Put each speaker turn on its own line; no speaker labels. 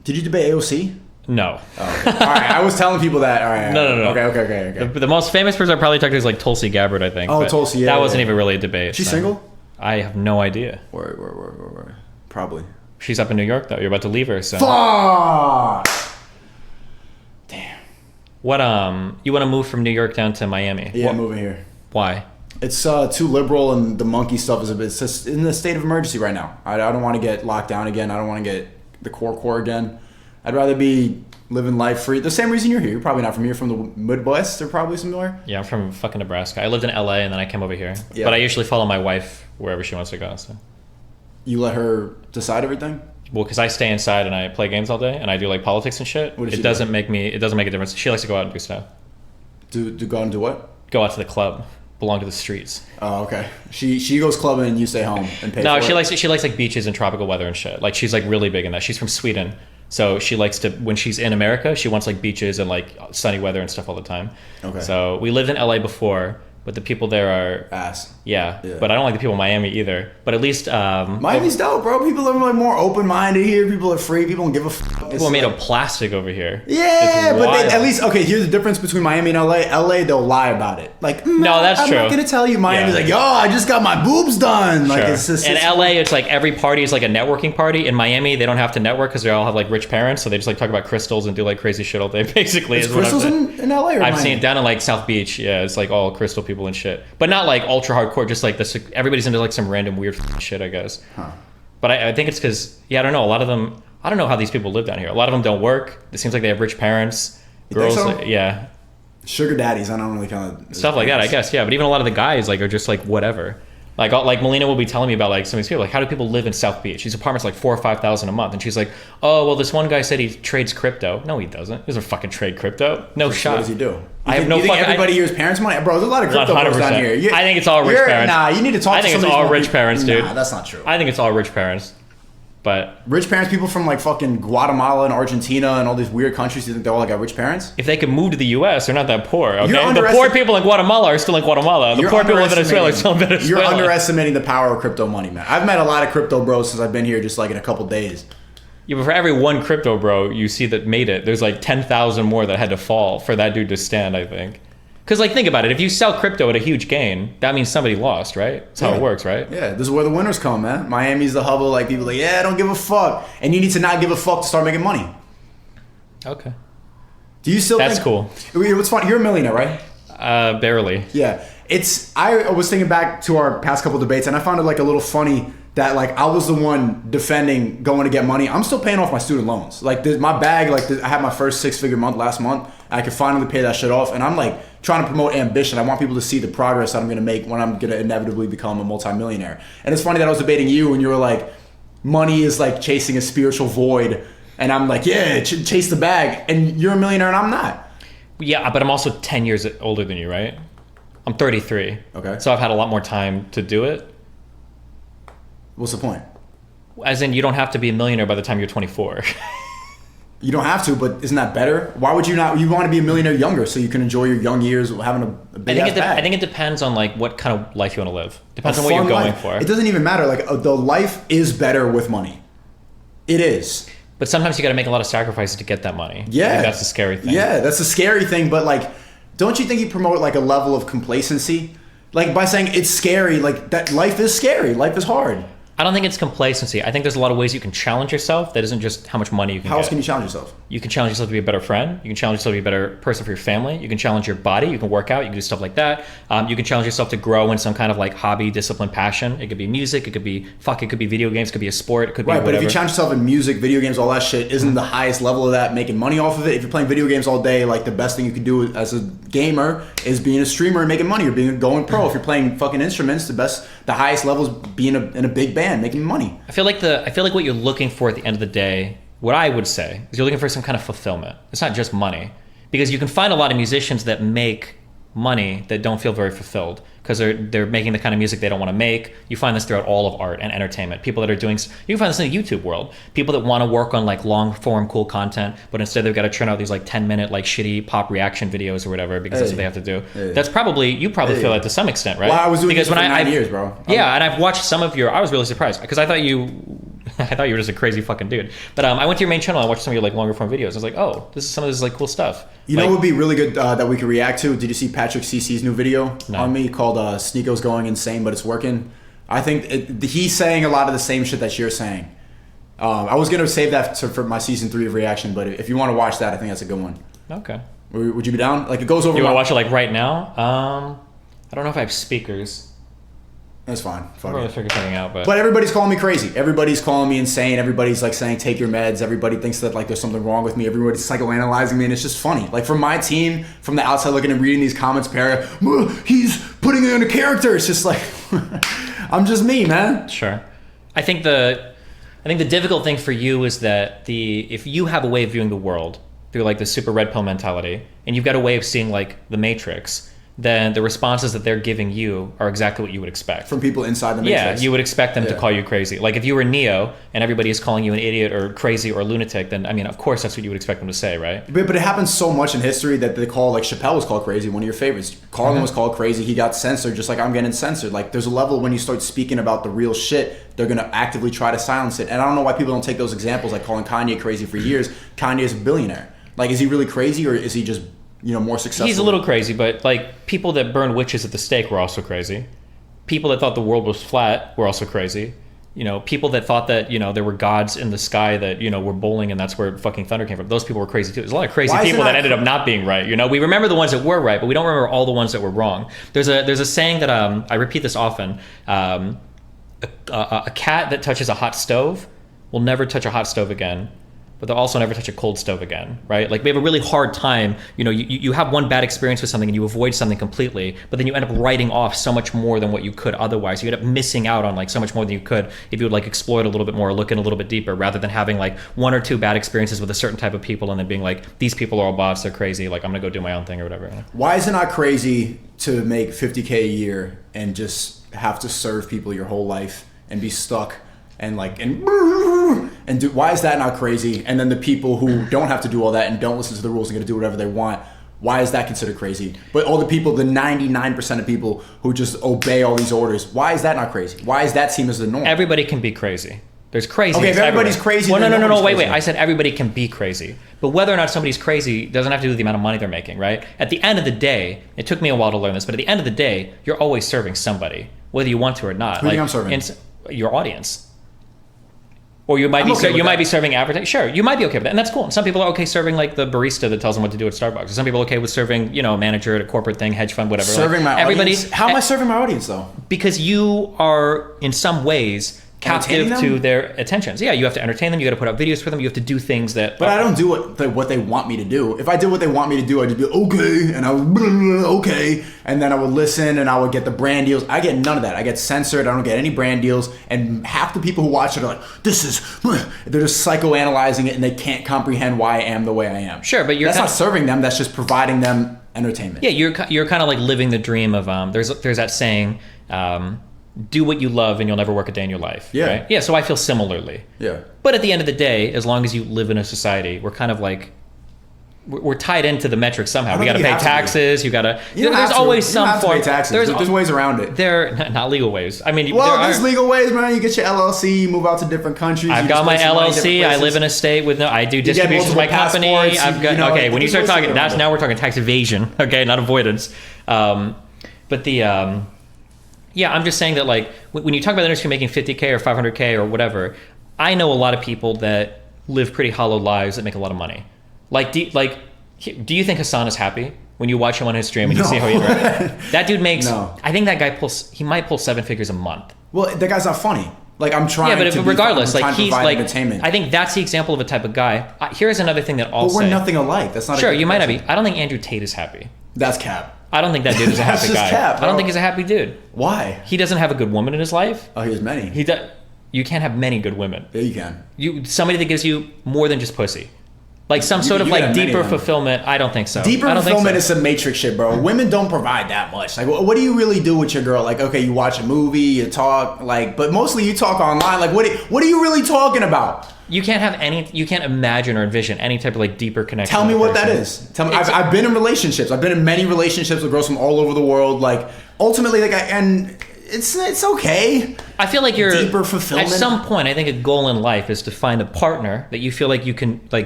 Did you debate AOC?
No.
Oh, okay. All right, I was telling people that. All right.
No.
Okay.
The most famous person I probably talked to is like Tulsi Gabbard, I think.
Oh, Tulsi, yeah.
That wasn't even really a debate.
She's single?
I have no idea.
Where? Probably.
She's up in New York, though. You're about to leave her, so.
Fuck! Damn.
What, you want to move from New York down to Miami?
Yeah, I'm moving here.
Why?
It's too liberal, and the monkey stuff is it's just in the state of emergency right now. I don't want to get locked down again. I don't want to get the core again. I'd rather be living life free. The same reason you're here. You're probably not from here, from the Midwest or probably somewhere.
Yeah, I'm from fucking Nebraska. I lived in LA and then I came over here.
Yeah.
But I usually follow my wife wherever she wants to go. So.
You let her decide everything?
Well, because I stay inside and I play games all day and I do like politics and shit. It doesn't make a difference. She likes to go out and do stuff.
Do go out and do what?
Go out to the club. Belong to the streets.
Oh, okay. She goes clubbing and you stay home and pay for it?
No, she likes like beaches and tropical weather and shit. Like she's like really big in that. She's from Sweden. So she likes to, when she's in America, she wants like beaches and like sunny weather and stuff all the time. Okay. So we lived in LA before, but the people there are
ass.
Yeah. But I don't like the people in Miami either. But at least
Miami's dope, bro. People are like more open-minded here. People are free. People don't give a fuck.
People are made of plastic over here.
Yeah, but at least here's the difference between Miami and LA. LA, they'll lie about it. Like,
no, that's true.
I'm not gonna tell you. Miami's like, yo, I just got my boobs done. Like,
it's just. In LA, it's like every party is like a networking party. In Miami, they don't have to network because they all have like rich parents, so they just like talk about crystals and do like crazy shit all day. Basically,
is crystals in LA? Or
I've seen it down in like South Beach. Yeah, it's like all crystal people and shit, but not like ultra hardcore. Just like this, everybody's into like some random weird shit, I guess. Huh. But I think it's because I don't know. A lot of them. I don't know how these people live down here. A lot of them don't work. It seems like they have rich parents. Girls,
so?
Yeah.
Sugar daddies. I don't really kind of
stuff like that, I guess. Yeah, but even a lot of the guys like are just like whatever. Like Melina will be telling me about like some of these people. Like, how do people live in South Beach? These apartments like $4,000 or $5,000 a month, and she's like, oh well, this one guy said he trades crypto. No, he doesn't. He doesn't fucking trade crypto. No shot.
What does he do?
I have no.
You think everybody here's parents' money, bro? There's a lot of crypto bros down here.
I think it's all rich parents.
Nah, you need to talk.
I think it's all rich parents, dude.
Nah, that's not true.
I think it's all rich parents. But
rich parents, people from like fucking Guatemala and Argentina and all these weird countries, you think they all got rich parents?
If they could move to the U.S., they're not that poor. Okay, the poor people in Guatemala are still in Guatemala. The poor people in Venezuela are still in Venezuela.
You're underestimating the power of crypto money, man. I've met a lot of crypto bros since I've been here, just like in a couple days.
Yeah, but for every one crypto bro you see that made it, there's like 10,000 more that had to fall for that dude to stand, I think. Because, like, think about it. If you sell crypto at a huge gain, that means somebody lost, right? That's how it works, right?
Yeah, this is where the winners come, man. Miami's the hub of, like, people like, yeah, I don't give a fuck. And you need to not give a fuck to start making money.
Okay.
Do you still
That's cool.
What's funny, you're a millionaire, right?
Barely.
Yeah. I was thinking back to our past couple debates, and I found it, like, a little funny that, like, I was the one defending going to get money. I'm still paying off my student loans. Like, my bag, like, I had my first 6-figure month last month. I could finally pay that shit off. And I'm, like, trying to promote ambition. I want people to see the progress that I'm going to make when I'm going to inevitably become a multimillionaire. And it's funny that I was debating you, and you were like, money is like chasing a spiritual void. And I'm like, yeah, chase the bag. And you're a millionaire, and I'm not.
Yeah, but I'm also 10 years older than you, right? I'm 33.
Okay.
So I've had a lot more time to do it.
What's the point?
As in, you don't have to be a millionaire by the time you're 24.
You don't have to, but isn't that better? Why would you not? You want to be a millionaire younger so you can enjoy your young years having a big ass bag.
I think it depends on like what kind of life you want to live. Depends on what you're going for.
It doesn't even matter. Like the life is better with money. It is.
But sometimes you got to make a lot of sacrifices to get that money.
Yeah.
I think that's the scary thing.
Yeah, that's the scary thing. But like, don't you think you promote like a level of complacency? Like by saying it's scary, like that life is scary. Life is hard.
I don't think it's complacency. I think there's a lot of ways you can challenge yourself that isn't just how much money you can get.
How else can you challenge yourself?
You can challenge yourself to be a better friend. You can challenge yourself to be a better person for your family. You can challenge your body. You can work out. You can do stuff like that. You can challenge yourself to grow in some kind of like hobby, discipline, passion. It could be music. It could be video games. It could be a sport. It could be whatever.
But if you challenge yourself in music, video games, all that shit, isn't the highest level of that making money off of it? If you're playing video games all day, like the best thing you can do as a gamer is being a streamer and making money or going pro. If you're playing fucking instruments, the highest level is being in a big band, making money.
I feel like what you're looking for at the end of the day, what I would say is you're looking for some kind of fulfillment. It's not just money, because you can find a lot of musicians that make money that don't feel very fulfilled because they're making the kind of music they don't want to make. You find this throughout all of art and entertainment. People that are doing, you can find this in the YouTube world. People that want to work on like long form cool content, but instead they've got to churn out these like 10-minute like shitty pop reaction videos or whatever because that's what they have to do. That's probably, you probably feel that to some extent, right?
Well, I was doing this for 9 years, bro.
Yeah, and I've watched some of your, I was really surprised because I thought you I thought you were just a crazy fucking dude. But I went to your main channel. I watched some of your like longer form videos. I was like, oh, some of this is like cool stuff.
You know what would be really good that we could react to? Did you see Patrick CC's new video on me called Sneako's Going Insane, but it's working? I think he's saying a lot of the same shit that you're saying. I was going to save that for my season 3 of reaction, but if you want to watch that, I think that's a good one.
Okay.
Would you be down? Like, it goes over.
You want to watch it like right now? I don't know if I have speakers.
That's fine.
I'll probably figure something out, but
everybody's calling me crazy. Everybody's calling me insane. Everybody's like saying take your meds. Everybody thinks that like there's something wrong with me. Everybody's psychoanalyzing me, and it's just funny. Like from my team, from the outside looking and reading these comments, he's putting it in a character. It's just like I'm just me, man.
Sure. I think the difficult thing for you is that if you have a way of viewing the world through like the super red pill mentality, and you've got a way of seeing like the Matrix, then the responses that they're giving you are exactly what you would expect.
From people inside the Matrix.
Yeah, you would expect them to call you crazy. Like if you were Neo and everybody is calling you an idiot or crazy or lunatic, then I mean, of course that's what you would expect them to say, right?
But it happens so much in history that they call, like Chappelle was called crazy, one of your favorites. Carlin was called crazy, he got censored just like I'm getting censored. Like there's a level when you start speaking about the real shit, they're going to actively try to silence it. And I don't know why people don't take those examples, like calling Kanye crazy for years. Kanye is a billionaire. Like is he really crazy or is he just more successful?
He's a little crazy, but like people that burned witches at the stake were also crazy. People that thought the world was flat were also crazy. People that thought that, there were gods in the sky that, were bowling and that's where fucking thunder came from. Those people were crazy too. There's a lot of crazy people that ended up not being right. We remember the ones that were right, but we don't remember all the ones that were wrong. There's a saying that I repeat this often. A cat that touches a hot stove will never touch a hot stove again, but they'll also never touch a cold stove again, right? Like we have a really hard time, you have one bad experience with something and you avoid something completely, but then you end up writing off so much more than what you could otherwise. You end up missing out on like so much more than you could if you would like explore it a little bit more, look in a little bit deeper, rather than having like one or two bad experiences with a certain type of people and then being like, these people are all bots, they're crazy, like I'm gonna go do my own thing or whatever.
Why is it not crazy to make $50K a year and just have to serve people your whole life and be stuck and do, why is that not crazy? And then the people who don't have to do all that and don't listen to the rules and going to do whatever they want, why is that considered crazy? But all the people, the 99% of people who just obey all these orders, why is that not crazy? Why is that seen as the norm?
Everybody can be crazy. There's crazy.
Okay, if everybody's crazy.
Well, no. Wait. I said everybody can be crazy. But whether or not somebody's crazy doesn't have to do with the amount of money they're making, right? At the end of the day, it took me a while to learn this, but at the end of the day, you're always serving somebody, whether you want to or not.
Who do you think I'm serving?
Your audience. Or you might be serving advertising. Sure, you might be okay with that, and that's cool. And some people are okay serving like the barista that tells them what to do at Starbucks. Or some people are okay with serving, a manager at a corporate thing, hedge fund, whatever.
Serving my audience. How am I serving my audience though?
Because you are in some ways captive to their attentions. Yeah, you have to entertain them. You got to put out videos for them. You have to do things that.
But I don't do what they want me to do. If I did what they want me to do, I'd just be okay, and I would okay, and then I would listen, and I would get the brand deals. I get none of that. I get censored. I don't get any brand deals, and half the people who watch it are like, they're just psychoanalyzing it, and they can't comprehend why I am the way I am.
Sure, but
that's not serving them. That's just providing them entertainment.
Yeah, you're kind of like living the dream of there's that saying. Do what you love and you'll never work a day in your life.
Yeah.
Right? Yeah, so I feel similarly.
Yeah.
But at the end of the day, as long as you live in a society, we're kind of like, we're tied into the metrics somehow. We got to pay taxes. You got to. There's always some form.
There's ways around it.
They're not legal ways. I mean,
there's legal ways, man. You get your LLC, you move out to different countries.
I've got my LLC. I live in a state with I do distributions for my company. I've got okay. When you start talking, now we're talking tax evasion. Okay, not avoidance. But the. Yeah, I'm just saying that like when you talk about the industry making 50K or 500K or whatever, I know a lot of people that live pretty hollow lives that make a lot of money. Like, do you think Hassan is happy when you watch him on his stream and you see how he interacts? That dude makes. No. I think that guy might pull 7 figures a month.
Well, that guy's not funny. Like I'm trying.
Yeah, but regardless,
like
he's like.
Entertainment.
I think that's the example of a type of guy. Here's another thing that I'll say.
But we're nothing alike. That's not.
Sure, you might not be. I don't think Andrew Tate is happy.
That's cap.
I don't think that dude is a happy guy.
Cap,
I don't think he's a happy dude.
Why?
He doesn't have a good woman in his life.
Oh, he has many.
You can't have many good women.
Yeah, you can.
Somebody that gives you more than just pussy. Like some sort of like deeper fulfillment. I don't think so.
Deeper fulfillment is some Matrix shit, bro. Women don't provide that much. Like, what do you really do with your girl? Like, okay, you watch a movie, you talk, like, but mostly you talk online. Like, what are you really talking about?
You can't imagine or envision any type of like deeper connection.
Tell me what that is. Tell me. I've been in relationships. I've been in many relationships with girls from all over the world. Like, ultimately, like, and it's okay.
I feel like you're
deeper fulfillment.
At some point, I think a goal in life is to find a partner that you feel like you can